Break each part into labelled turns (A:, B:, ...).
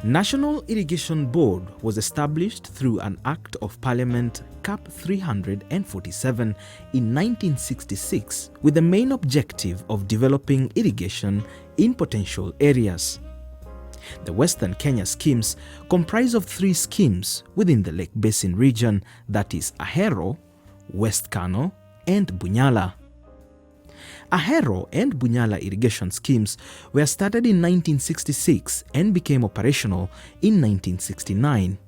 A: National Irrigation Board was established through an Act of Parliament Cap 347 in 1966 with the main objective of developing irrigation in potential areas. The Western Kenya schemes comprise of 3 schemes within the Lake Basin region, that is Ahero, West Kano and Bunyala. Ahero and Bunyala irrigation schemes were started in 1966 and became operational in 1969.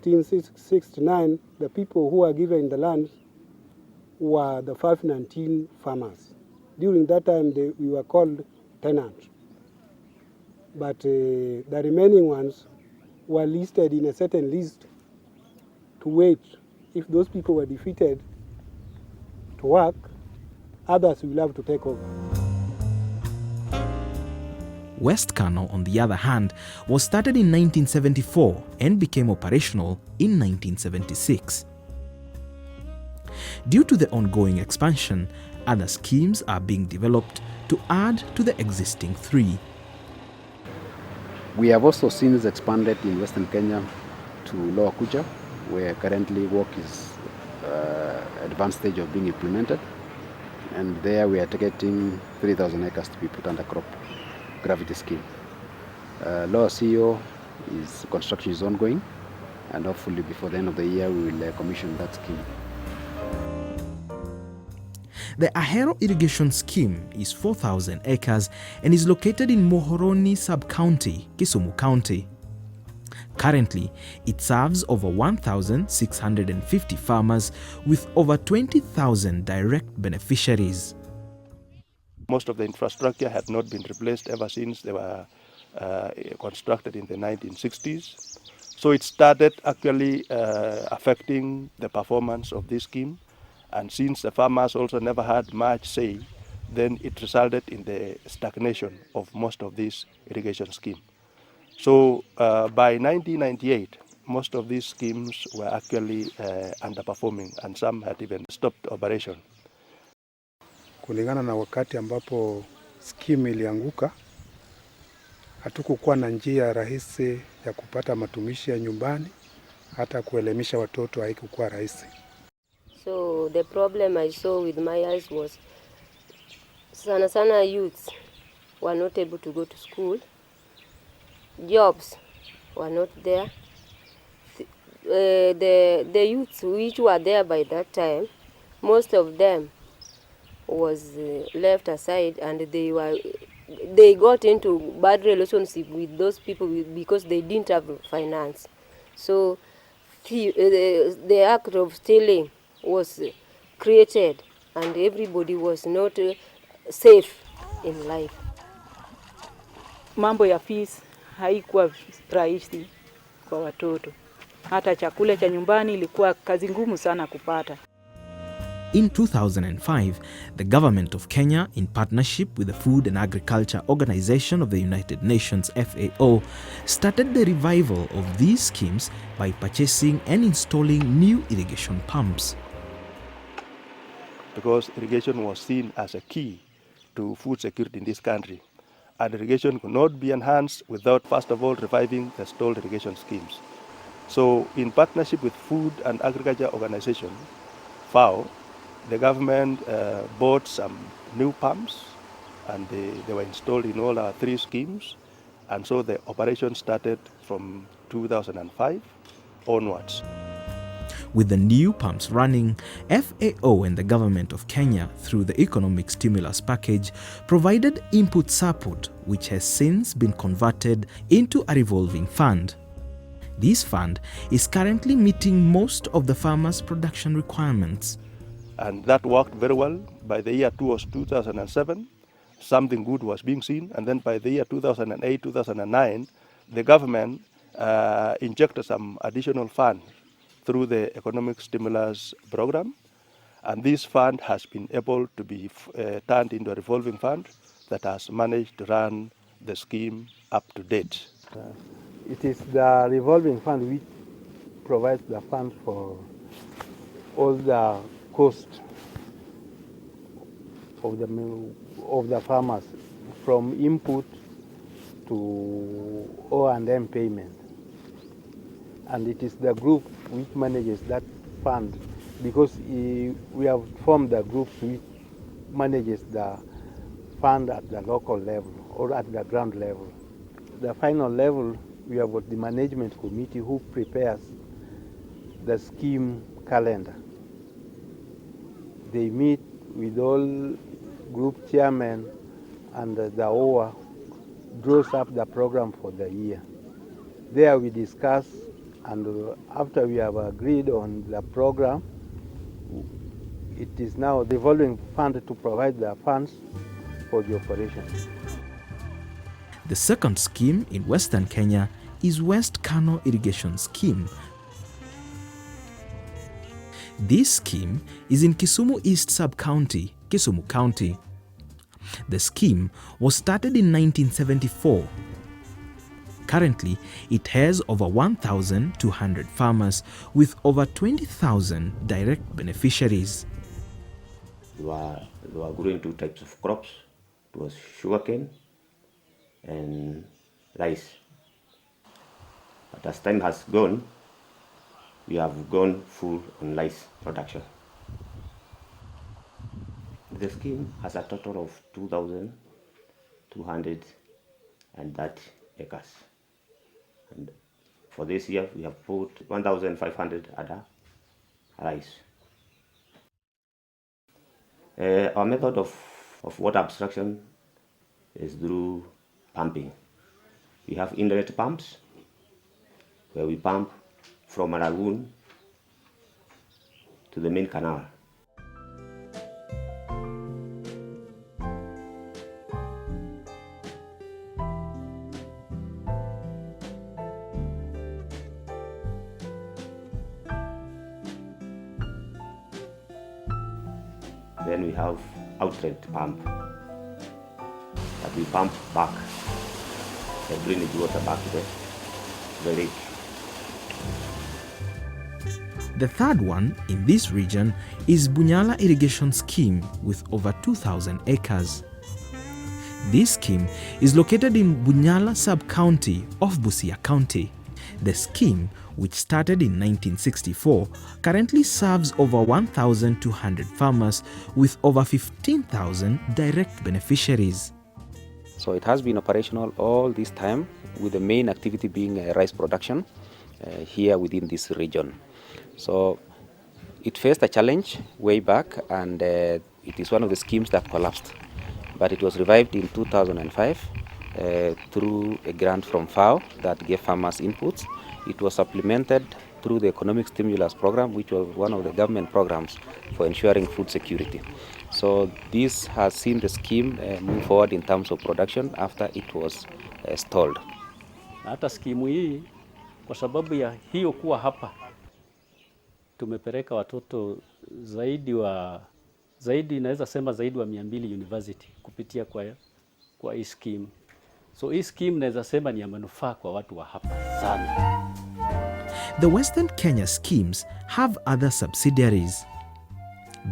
B: In 1969, the people who were given the land were the 519 farmers. During that time, we were called tenants. But the remaining ones were listed in a certain list to wait. If those people were defeated to work, others will have to take over.
A: West Kano, on the other hand, was started in 1974 and became operational in 1976. Due to the ongoing expansion, other schemes are being developed to add to the existing 3.
C: We have also since expanded in Western Kenya to Lower Kuja, where currently work is advanced stage of being implemented. And there we are targeting 3,000 acres to be put under crop gravity scheme. Lower CEO construction is ongoing, and hopefully before the end of the year we will commission that scheme.
A: The Ahero irrigation scheme is 4,000 acres and is located in Mohoroni sub-county, Kisumu County. Currently, it serves over 1,650 farmers with over 20,000 direct beneficiaries.
D: Most of the infrastructure had not been replaced ever since they were constructed in the 1960s. So it started actually affecting the performance of this scheme. And since the farmers also never had much say, then it resulted in the stagnation of most of this irrigation scheme. So by 1998, most of these schemes were actually underperforming, and some had even stopped operation.
B: Kulingana na wakati ambapo scheme ilianguka, hatukukuwa na njia rahisi ya kupata matumishi ya nyumbani, hata kuelimisha watoto haikukuwa rahisi.
E: So the problem I saw with my eyes was sana youths were not able to go to school. Jobs were not there. The youths which were there by that time, most of them was left aside, and they got into bad relationship with those people because they didn't have finance. So the act of stealing was created, and everybody was not safe in life.
F: Mambo ya fees haikuwa rahisi kwa watoto. Hata chakula cha nyumbani ilikuwa kazi ngumu sana kupata.
A: In 2005, the government of Kenya, in partnership with the Food and Agriculture Organization of the United Nations (FAO), started the revival of these schemes by purchasing and installing new irrigation pumps.
D: Because irrigation was seen as a key to food security in this country. And irrigation could not be enhanced without, first of all, reviving the stalled irrigation schemes. So in partnership with Food and Agriculture Organization, FAO, the government bought some new pumps, and they were installed in all our 3 schemes. And so the operation started from 2005 onwards.
A: With the new pumps running, FAO and the government of Kenya, through the economic stimulus package, provided input support, which has since been converted into a revolving fund. This fund is currently meeting most of the farmers' production requirements.
D: And that worked very well. By the year 2007, something good was being seen. And then by the year 2008, 2009, the government injected some additional funds through the economic stimulus program. And this fund has been able to be turned into a revolving fund that has managed to run the scheme up to date.
B: It is the revolving fund which provides the fund for all the cost of the farmers, from input to O&M payment.
G: and it is the group which manages that fund, because we have formed the group which manages the fund at the local level or at the ground level. The final level, we have got the management committee who prepares the scheme calendar. They meet with all group chairmen, and the OWA draws up the program for the year. There we discuss, and after we have agreed on the program, it is now the revolving fund to provide the funds for the operation.
A: The second scheme in Western Kenya is West Kano Irrigation Scheme. This scheme is in Kisumu East Sub-County, Kisumu County. The scheme was started in 1974. Currently, it has over 1,200 farmers with over 20,000 direct beneficiaries.
H: They were growing two types of crops. It was sugarcane and rice. But as time has gone, we have gone full on rice production. The scheme has a total of 2,230 acres. And for this year, we have put 1,500 other rice. Our method of water abstraction is through pumping. We have inlet pumps where we pump from a lagoon to the main canal. Then we have outlet pump that we pump back the drainage water back to the lake.
A: The third one in this region is Bunyala Irrigation Scheme with over 2,000 acres. This scheme is located in Bunyala Sub-County of Busia County. The scheme, which started in 1964, currently serves over 1,200 farmers with over 15,000 direct beneficiaries.
I: So it has been operational all this time, with the main activity being rice production here within this region. So it faced a challenge way back, and it is one of the schemes that collapsed. But it was revived in 2005 through a grant from FAO that gave farmers inputs. It was supplemented through the economic stimulus program, which was one of the government programs for ensuring food security. So this has seen the scheme move forward in terms of production after it was stalled.
J: Hata skimu hii, kwa sababu ya hiyo kuwa hapa, tumepeleka watoto zaidi naweza sema zaidi wa 200 university kupitia kwa hii scheme. So hii scheme naweza sema ni ya manufaa kwa watu wa hapa sana.
A: The Western Kenya schemes have other subsidiaries.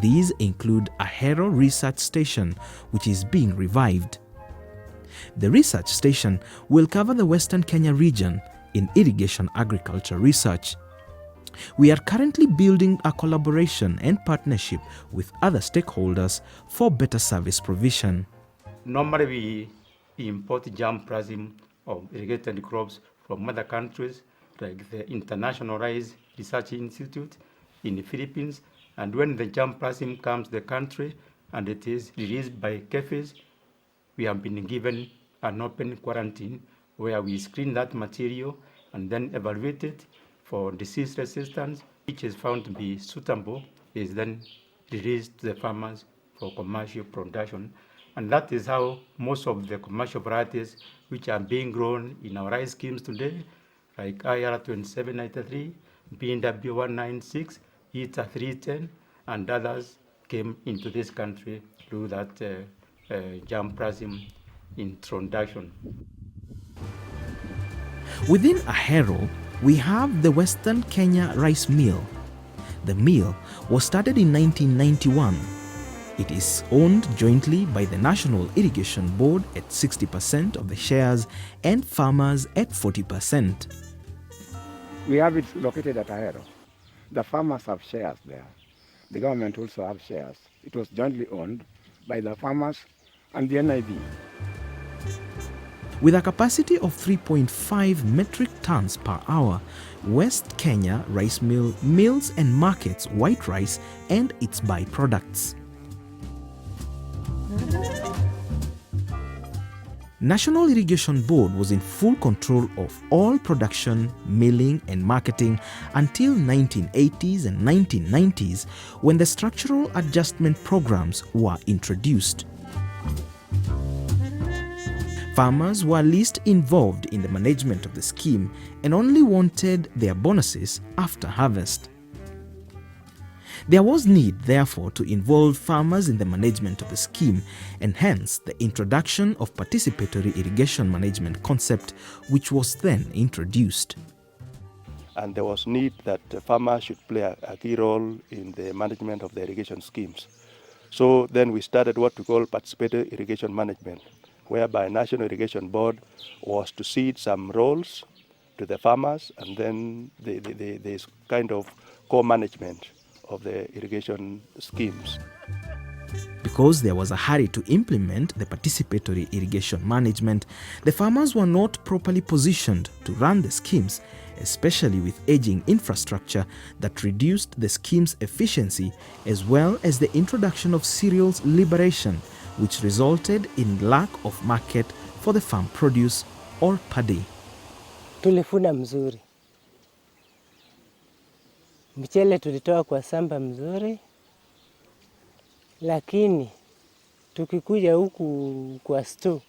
A: These include Ahero Research Station, which is being revived. The research station will cover the Western Kenya region in irrigation agriculture research. We are currently building a collaboration and partnership with other stakeholders for better service provision.
K: Normally we import germplasm of irrigated crops from other countries, like the International Rice Research Institute in the Philippines. And when the germplasm comes to the country and it is released by KEFIS, we have been given an open quarantine where we screen that material and then evaluate it for disease resistance, which is found to be suitable, is then released to the farmers for commercial production. And that is how most of the commercial varieties which are being grown in our rice schemes today, like IR 2793, BNW 196, ETA 310, and others came into this country through that germplasm introduction.
A: Within Ahero, we have the Western Kenya Rice Mill. The mill was started in 1991. It is owned jointly by the National Irrigation Board at 60% of the shares and farmers at 40%.
L: We have it located at Ahero. The farmers have shares there. The government also have shares. It was jointly owned by the farmers and the NIB.
A: With a capacity of 3.5 metric tons per hour, West Kenya Rice Mill mills and markets white rice and its byproducts. National Irrigation Board was in full control of all production, milling and marketing until 1980s and 1990s when the structural adjustment programs were introduced. Farmers were least involved in the management of the scheme and only wanted their bonuses after harvest. There was need, therefore, to involve farmers in the management of the scheme, and hence the introduction of participatory irrigation management concept, which was then introduced.
D: And there was need that farmers should play a key role in the management of the irrigation schemes. So then we started what we call participatory irrigation management, whereby National Irrigation Board was to cede some roles to the farmers, and then there's kind of co-management of the irrigation schemes.
A: Because there was a hurry to implement the participatory irrigation management, the farmers were not properly positioned to run the schemes, especially with aging infrastructure that reduced the scheme's efficiency, as well as the introduction of cereals liberation, which resulted in lack of market for the farm produce or paddy.
M: Tulifuna mzuri. Mchele tulitoa kwa samba mzuri, lakini tukikuja huku kwa store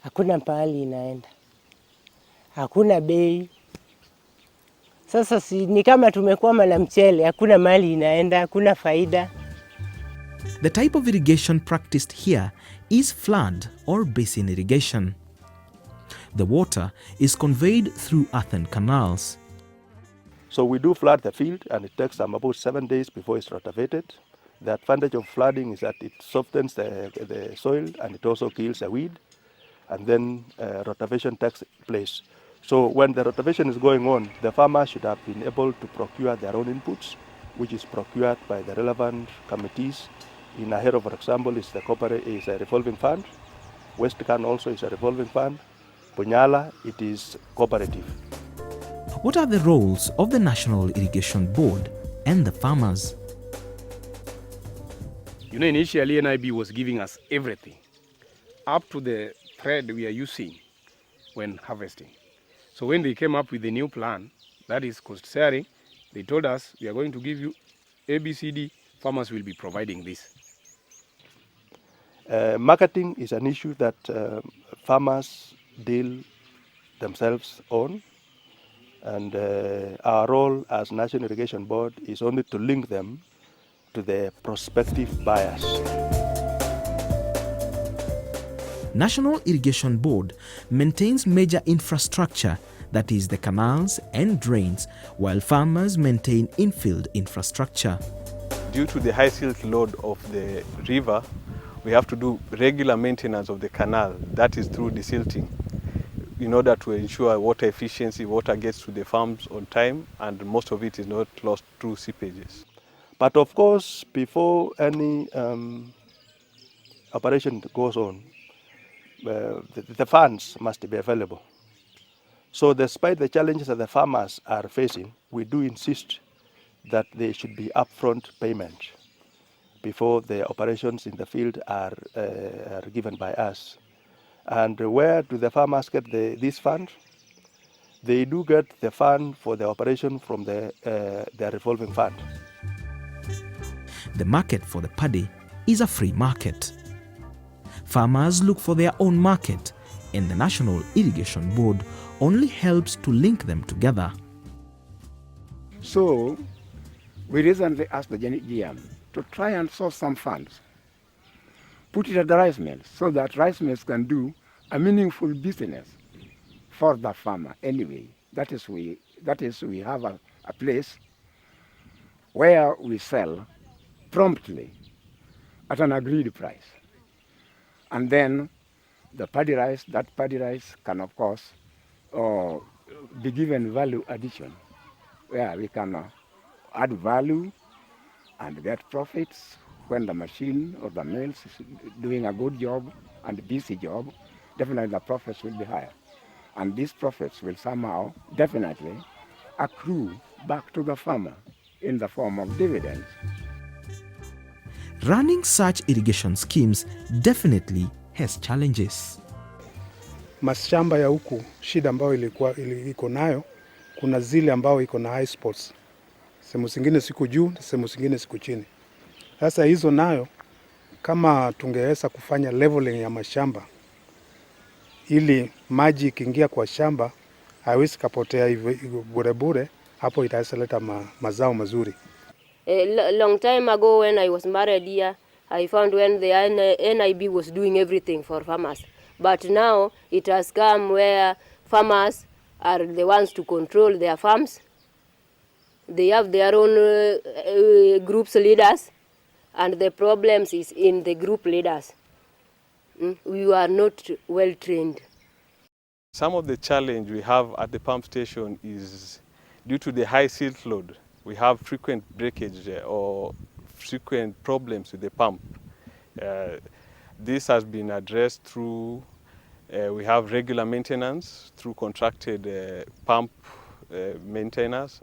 M: hakuna pahali inaenda, hakuna bei. Sasa ni kama tumekwama na mchele, hakuna mali inaenda, hakuna faida.
A: The type of irrigation practiced here is flood or basin irrigation. The water is conveyed through earthen canals.
D: So we do flood the field, and it takes about 7 days before it's rotavated. The advantage of flooding is that it softens the soil and it also kills the weed, and then rotation takes place. So when the rotation is going on, the farmer should have been able to procure their own inputs, which is procured by the relevant committees. In Ahero, for example, is a revolving fund. Western also is a revolving fund. Punyala, it is cooperative.
A: What are the roles of the National Irrigation Board and the farmers?
N: You know, initially NIB was giving us everything, up to the thread we are using when harvesting. So when they came up with the new plan, that is cost sharing, they told us, we are going to give you ABCD, farmers will be providing this.
D: Marketing is an issue that farmers deal themselves on, and our role as National Irrigation Board is only to link them to the prospective buyers.
A: National Irrigation Board maintains major infrastructure, that is the canals and drains, while farmers maintain infield infrastructure.
O: Due to the high silt load of the river, we have to do regular maintenance of the canal, that is through desilting, in order to ensure water efficiency, water gets to the farms on time, and most of it is not lost through seepages.
D: But of course, before any operation goes on, the funds must be available. So despite the challenges that the farmers are facing, we do insist that there should be upfront payment before the operations in the field are given by us. And where do the farmers get this fund? They do get the fund for the operation from their revolving fund.
A: The market for the paddy is a free market. Farmers look for their own market, and the National Irrigation Board only helps to link them together.
L: So we recently asked the GM to try and source some funds, put it at the rice mills, so that rice mills can do a meaningful business for the farmer anyway. That is, we have a place where we sell promptly at an agreed price. And then the paddy rice, that paddy rice can of course be given value addition, where we can add value and get profits when the machine or the mills is doing a good job and busy job, definitely the profits will be higher. And these profits will somehow definitely accrue back to the farmer in the form of dividends.
A: Running such irrigation schemes definitely has challenges.
B: Mashamba ya huku, shida ambayo iko nayo, kuna zile ambao iko na high spots. Sehemu zingine siku juu, sehemu zingine siku chini. Sasa hizo nayo, kama tungeweza kufanya leveling ya mashamba, ili maji ikiingia kwa shamba, haiwezi kapotea hivyo bure bure, hapo itaweza leta mazao mazuri.
E: A long time ago when I was married here, I found when the NIB was doing everything for farmers. But now it has come where farmers are the ones to control their farms. They have their own groups leaders, and the problems is in the group leaders. We are not well trained.
O: Some of the challenge we have at the pump station is due to the high silt load. We have frequent breakage or frequent problems with the pump. This has been addressed through, we have regular maintenance through contracted pump maintenance.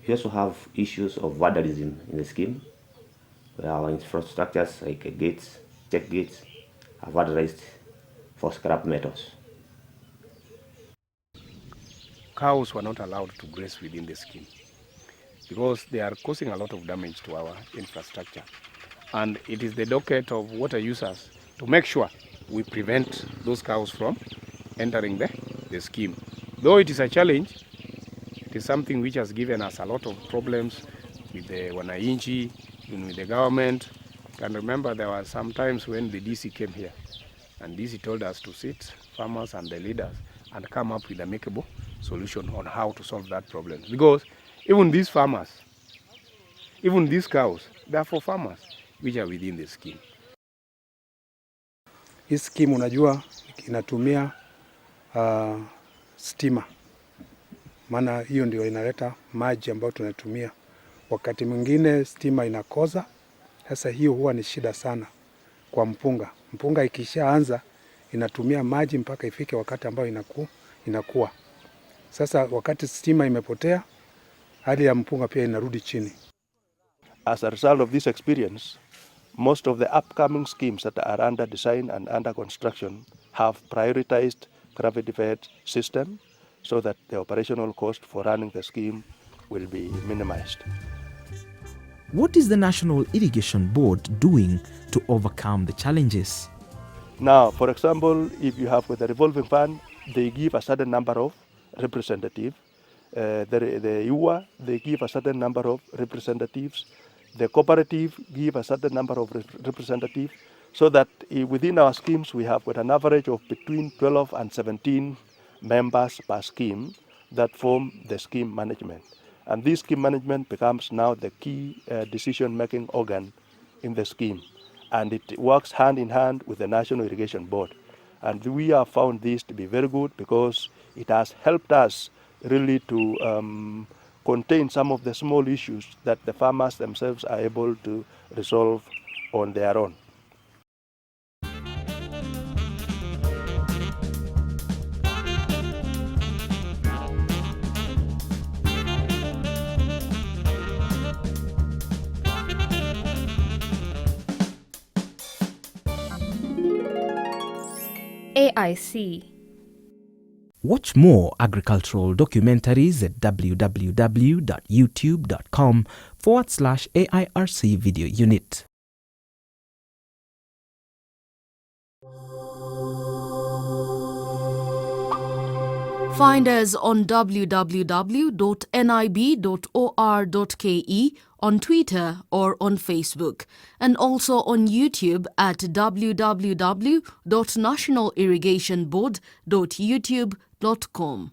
H: We also have issues of vandalism in the scheme, where our infrastructures like gates, check gates, are vandalized for scrap metals.
N: Cows were not allowed to graze within the scheme because they are causing a lot of damage to our infrastructure. And it is the docket of water users to make sure we prevent those cows from entering the scheme. Though it is a challenge, it is something which has given us a lot of problems with the wananchi, even with the government. I can remember there were some times when the DC came here, and DC told us to sit, farmers and the leaders, and come up with a makeable solution on how to solve that problem. Because even these farmers, even these cows, they are for farmers which are within the scheme.
B: Hii scheme unajua inatumia stima. Maana hiyo ndio inaleta maji ambayo tunatumia. Wakati mwingine stima inakoza, sasa hiyo huwa ni shida sana kwa mpunga. Mpunga ikishaanza inatumia maji mpaka ifike wakati ambao inakuwa. Sasa wakati stima imepotea, hali ya mpunga pia inarudi chini.
D: As a result of this experience, most of the upcoming schemes that are under design and under construction have prioritized gravity-fed system so that the operational cost for running the scheme will be minimized.
A: What is the National Irrigation Board doing to overcome the challenges?
D: Now, for example, if you have with the revolving fund, they give a certain number of representatives. The UA, they give a certain number of representatives. The cooperative give a certain number of representatives, so that within our schemes we have with an average of between 12 and 17 members per scheme that form the scheme management. And this scheme management becomes now the key decision-making organ in the scheme. And it works hand in hand with the National Irrigation Board. And we have found this to be very good because it has helped us really to contain some of the small issues that the farmers themselves are able to resolve on their own.
P: AIC.
A: Watch more agricultural documentaries at www.youtube.com/AIRC video unit.
P: Find us on www.nib.or.ke, on Twitter or on Facebook, and also on YouTube at www.nationalirrigationboard.youtube.com.